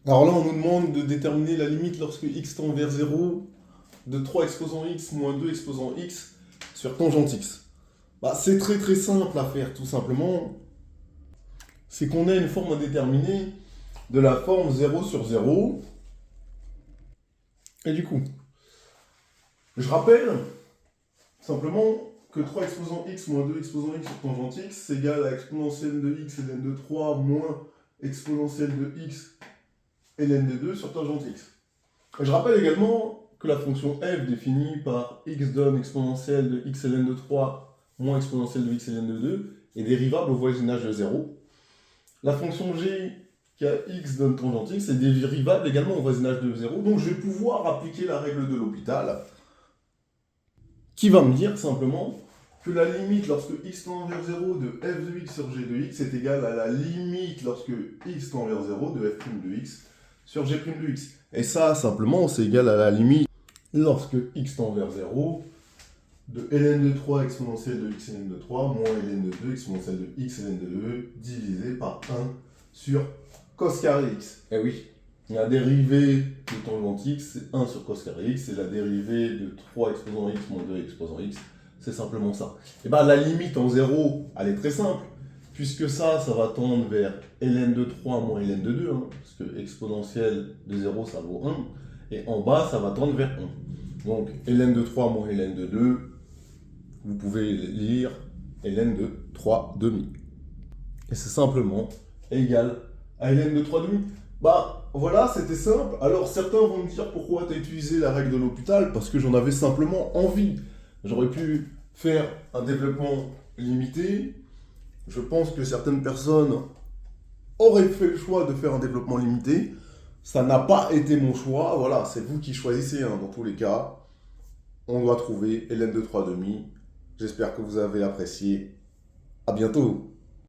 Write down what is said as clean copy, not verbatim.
Alors là, on nous demande de déterminer la limite lorsque x tend vers 0 de 3 exposant x moins 2 exposant x sur tangente x. Bah, c'est très très simple à faire, tout simplement. C'est qu'on a une forme indéterminée de la forme 0 sur 0. Et du coup, je rappelle simplement que 3 exposant x moins 2 exposant x sur tangente x, c'est égal à exponentielle de x ln de 3 moins exponentielle de x ln de 2 sur tangente x. Et je rappelle également que la fonction f définie par x donne exponentielle de x ln de 3 moins exponentielle de x ln de 2 est dérivable au voisinage de 0. La fonction g qui a x donne tangente x est dérivable également au voisinage de 0. Donc je vais pouvoir appliquer la règle de l'hôpital qui va me dire simplement que la limite lorsque x tend vers 0 de f de x sur g de x est égale à la limite lorsque x tend vers 0 de f' de x sur g' de x. Et ça, simplement, c'est égal à la limite lorsque x tend vers 0 de ln de 3 exponentielle de x ln de 3 moins ln de 2 exponentielle de x ln de 2 divisé par 1 sur cos carré x. Et oui, la dérivée de tangente x, c'est 1 sur cos carré x, et la dérivée de 3 exposant x moins 2 exposant x, c'est simplement ça. Et bien la limite en 0, elle est très simple, puisque ça va tendre vers ln de 3 moins ln de 2, parce que exponentielle de 0, ça vaut 1, et en bas, ça va tendre vers 1. Donc ln de 3 moins ln de 2, vous pouvez lire ln de 3 demi. Et c'est simplement égal à ln de 3 demi. Bah voilà, c'était simple. Alors certains vont me dire pourquoi tu as utilisé la règle de l'hôpital, parce que j'en avais simplement envie. J'aurais pu faire un développement limité. Je pense que certaines personnes auraient fait le choix de faire un développement limité. Ça n'a pas été mon choix. Voilà, c'est vous qui choisissez dans tous les cas. On doit trouver ln de 3 demi. J'espère que vous avez apprécié. À bientôt.